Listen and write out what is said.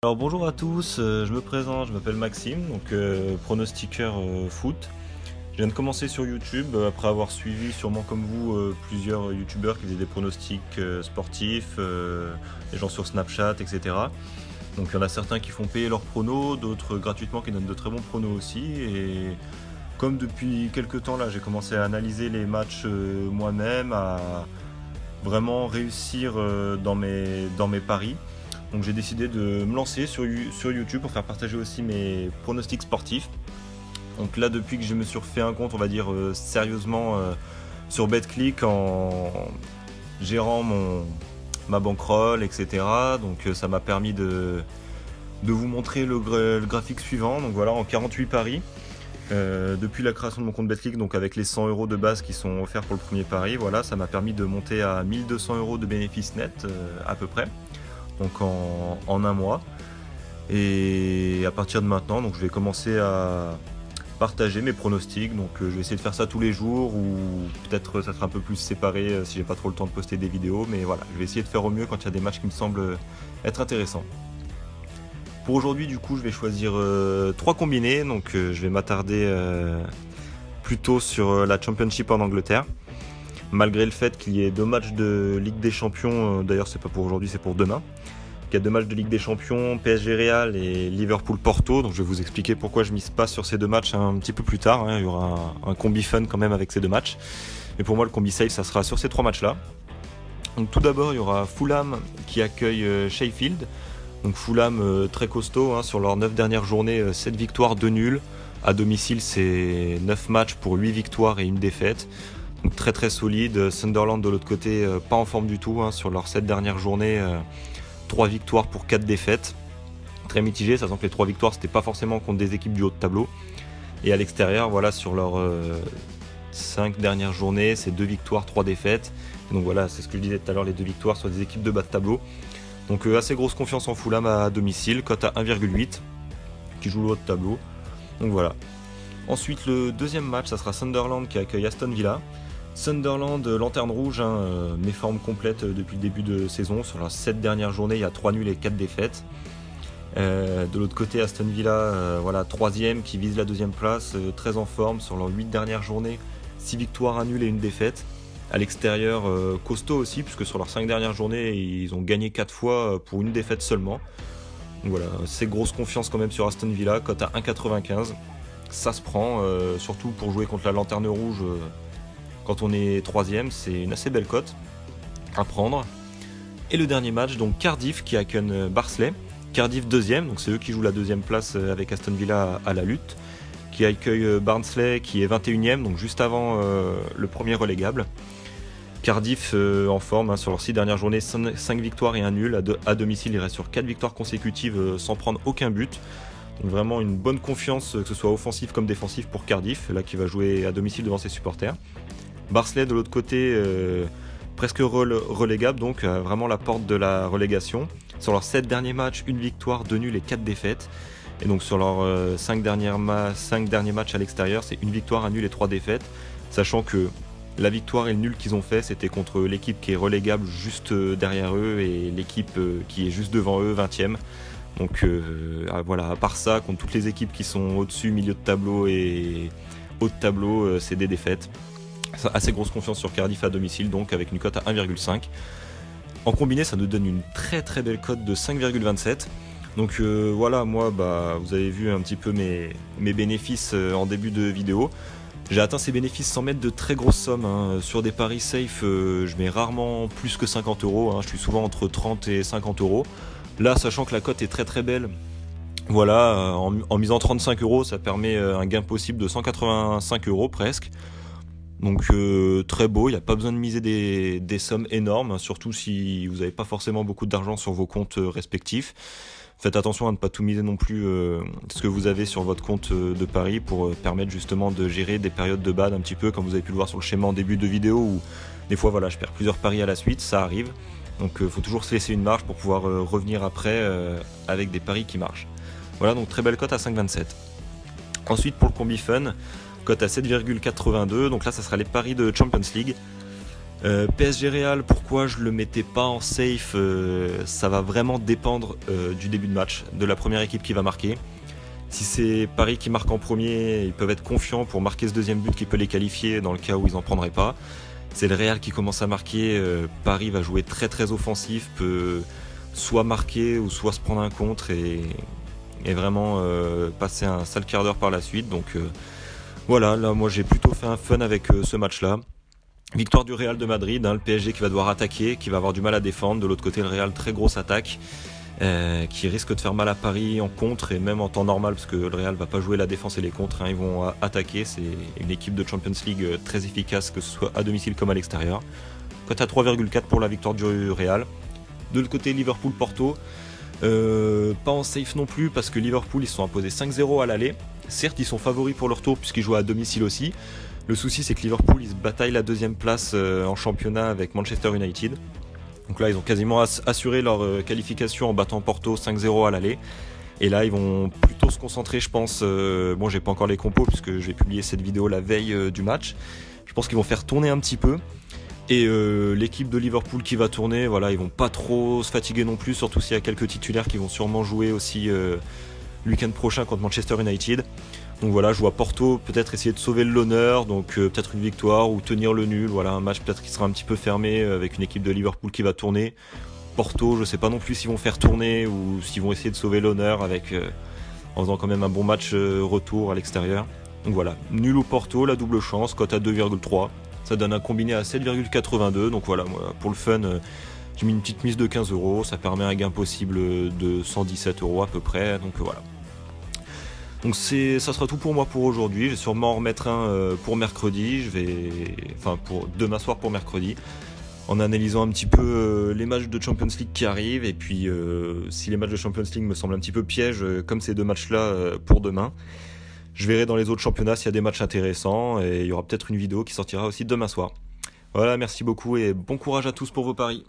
Alors bonjour à tous, je me présente, je m'appelle Maxime, donc pronostiqueur foot. Je viens de commencer sur YouTube après avoir suivi sûrement comme vous plusieurs YouTubeurs qui faisaient des pronostics sportifs, des gens sur Snapchat, etc. Donc il y en a certains qui font payer leurs pronos, d'autres gratuitement qui donnent de très bons pronos aussi. Et comme depuis quelques temps là, j'ai commencé à analyser les matchs moi-même, à vraiment réussir dans mes paris. Donc j'ai décidé de me lancer sur YouTube pour faire partager aussi mes pronostics sportifs. Donc là, depuis que je me suis refait un compte, on va dire sérieusement sur BetClick en gérant ma bankroll, etc. Donc ça m'a permis de vous montrer le graphique suivant. Donc voilà, en 48 paris. Depuis la création de mon compte BetClick, donc avec les 100 euros de base qui sont offerts pour le premier pari, voilà, ça m'a permis de monter à 1200 euros de bénéfices nets à peu près. Donc en un mois. Et à partir de maintenant, donc je vais commencer à partager mes pronostics. Donc je vais essayer de faire ça tous les jours, ou peut-être ça sera un peu plus séparé si j'ai pas trop le temps de poster des vidéos. Mais voilà, je vais essayer de faire au mieux quand il y a des matchs qui me semblent être intéressants. Pour aujourd'hui, du coup, je vais choisir 3 combinés. Donc je vais m'attarder plutôt sur la Championship en Angleterre. Malgré le fait qu'il y ait 2 matchs de Ligue des Champions, d'ailleurs c'est pas pour aujourd'hui, c'est pour demain. Il y a 2 matchs de Ligue des Champions, PSG Real et Liverpool Porto. Donc je vais vous expliquer pourquoi je mise pas sur ces 2 matchs un petit peu plus tard. Il y aura un combi fun quand même avec ces 2 matchs. Mais pour moi le combi safe ça sera sur ces 3 matchs là. Donc tout d'abord il y aura Fulham qui accueille Sheffield. Donc Fulham très costaud sur leurs 9 dernières journées, 7 victoires, 2 nuls. À domicile c'est 9 matchs pour 8 victoires et 1 défaite. Donc très très solide. Sunderland de l'autre côté pas en forme du tout sur leurs 7 dernières journées, 3 victoires pour 4 défaites. Très mitigé, sachant que les 3 victoires c'était pas forcément contre des équipes du haut de tableau. Et à l'extérieur, voilà, sur leurs 5 dernières journées, c'est 2 victoires, 3 défaites. Et donc voilà, c'est ce que je disais tout à l'heure, les 2 victoires sur des équipes de bas de tableau. Donc assez grosse confiance en Fulham à domicile, cote à 1,8 qui joue le haut de tableau. Donc voilà. Ensuite le deuxième match, ça sera Sunderland qui accueille Aston Villa. Sunderland, lanterne rouge, méforme complète depuis le début de saison. Sur leurs 7 dernières journées, il y a 3 nuls et 4 défaites. De l'autre côté, Aston Villa, voilà, 3ème qui vise la 2ème place, très en forme. Sur leurs 8 dernières journées, 6 victoires, 1 nul et 1 défaite. À l'extérieur, costaud aussi, puisque sur leurs 5 dernières journées, ils ont gagné 4 fois pour 1 défaite seulement. Donc voilà, c'est grosse confiance quand même sur Aston Villa, cote à 1,95. Ça se prend, surtout pour jouer contre la lanterne rouge. Quand on est 3ème, c'est une assez belle cote à prendre. Et le dernier match, donc Cardiff qui accueille Barnsley. Cardiff 2ème, donc c'est eux qui jouent la 2ème place avec Aston Villa à la lutte. Qui accueille Barnsley qui est 21ème, donc juste avant le premier relégable. Cardiff en forme sur leurs 6 dernières journées, 5 victoires et 1 nul. À domicile, il reste sur 4 victoires consécutives sans prendre aucun but. Donc vraiment une bonne confiance, que ce soit offensif comme défensif pour Cardiff, là qui va jouer à domicile devant ses supporters. Barnsley de l'autre côté, presque relégable, donc vraiment la porte de la relégation. Sur leurs 7 derniers matchs, 1 victoire, 2 nuls et 4 défaites. Et donc sur leurs 5 derniers matchs à l'extérieur, c'est 1 victoire, 1 nul et 3 défaites. Sachant que la victoire et le nul qu'ils ont fait, c'était contre l'équipe qui est relégable juste derrière eux et l'équipe qui est juste devant eux, 20ème. Donc voilà, à part ça, contre toutes les équipes qui sont au-dessus, milieu de tableau et haut de tableau, c'est des défaites. Assez grosse confiance sur Cardiff à domicile, donc avec une cote à 1,5. En combiné, ça nous donne une très très belle cote de 5,27. Donc voilà, moi, vous avez vu un petit peu mes bénéfices en début de vidéo. J'ai atteint ces bénéfices sans mettre de très grosses sommes. Sur des paris safe, je mets rarement plus que 50 euros. Je suis souvent entre 30 et 50 euros. Là, sachant que la cote est très très belle, voilà, en misant 35 euros, ça permet un gain possible de 185 euros presque. Donc très beau, il n'y a pas besoin de miser des sommes énormes, surtout si vous n'avez pas forcément beaucoup d'argent sur vos comptes respectifs. Faites attention à ne pas tout miser non plus ce que vous avez sur votre compte de paris pour permettre justement de gérer des périodes de bad un petit peu, comme vous avez pu le voir sur le schéma en début de vidéo, où des fois voilà, je perds plusieurs paris à la suite, ça arrive. Donc faut toujours se laisser une marge pour pouvoir revenir après avec des paris qui marchent. Voilà, donc très belle cote à 5,27. Ensuite pour le combi fun, cote à 7,82, donc là ça sera les paris de Champions League. PSG Real, pourquoi je le mettais pas en safe? Ça va vraiment dépendre du début de match, de la première équipe qui va marquer. Si c'est Paris qui marque en premier, ils peuvent être confiants pour marquer ce deuxième but qui peut les qualifier dans le cas où ils n'en prendraient pas. C'est le Real qui commence à marquer, Paris va jouer très très offensif, peut soit marquer ou soit se prendre un contre et vraiment passer un sale quart d'heure par la suite. Donc voilà, là moi j'ai plutôt fait un fun avec ce match-là. Victoire du Real de Madrid, le PSG qui va devoir attaquer, qui va avoir du mal à défendre. De l'autre côté, le Real, très grosse attaque, qui risque de faire mal à Paris en contre et même en temps normal, parce que le Real va pas jouer la défense et les contres, ils vont attaquer. C'est une équipe de Champions League très efficace, que ce soit à domicile comme à l'extérieur. Cote à 3,4 pour la victoire du Real. De l'autre côté, Liverpool-Porto, pas en safe non plus, parce que Liverpool, ils se sont imposés 5-0 à l'aller. Certes, ils sont favoris pour le retour, puisqu'ils jouent à domicile aussi. Le souci, c'est que Liverpool, ils se bataillent la deuxième place en championnat avec Manchester United. Donc là, ils ont quasiment assuré leur qualification en battant Porto 5-0 à l'aller. Et là, ils vont plutôt se concentrer, je pense. Bon, j'ai pas encore les compos puisque j'ai publié cette vidéo la veille du match. Je pense qu'ils vont faire tourner un petit peu. Et l'équipe de Liverpool qui va tourner, voilà, ils vont pas trop se fatiguer non plus, surtout s'il y a quelques titulaires qui vont sûrement jouer aussi le week-end prochain contre Manchester United. Donc voilà, je vois Porto peut-être essayer de sauver l'honneur, donc peut-être une victoire ou tenir le nul. Voilà, un match peut-être qui sera un petit peu fermé avec une équipe de Liverpool qui va tourner. Porto, je sais pas non plus s'ils vont faire tourner ou s'ils vont essayer de sauver l'honneur avec en faisant quand même un bon match retour à l'extérieur. Donc voilà, nul au Porto, la double chance, cote à 2,3. Ça donne un combiné à 7,82. Donc voilà, moi, pour le fun, j'ai mis une petite mise de 15 €. Ça permet un gain possible de 117 € à peu près. Donc voilà. Donc ça sera tout pour moi pour aujourd'hui. Je vais sûrement en remettre un pour mercredi. Enfin pour demain soir pour mercredi, en analysant un petit peu les matchs de Champions League qui arrivent. Et puis si les matchs de Champions League me semblent un petit peu pièges, comme ces deux matchs-là pour demain, je verrai dans les autres championnats s'il y a des matchs intéressants. Et il y aura peut-être une vidéo qui sortira aussi demain soir. Voilà, merci beaucoup et bon courage à tous pour vos paris.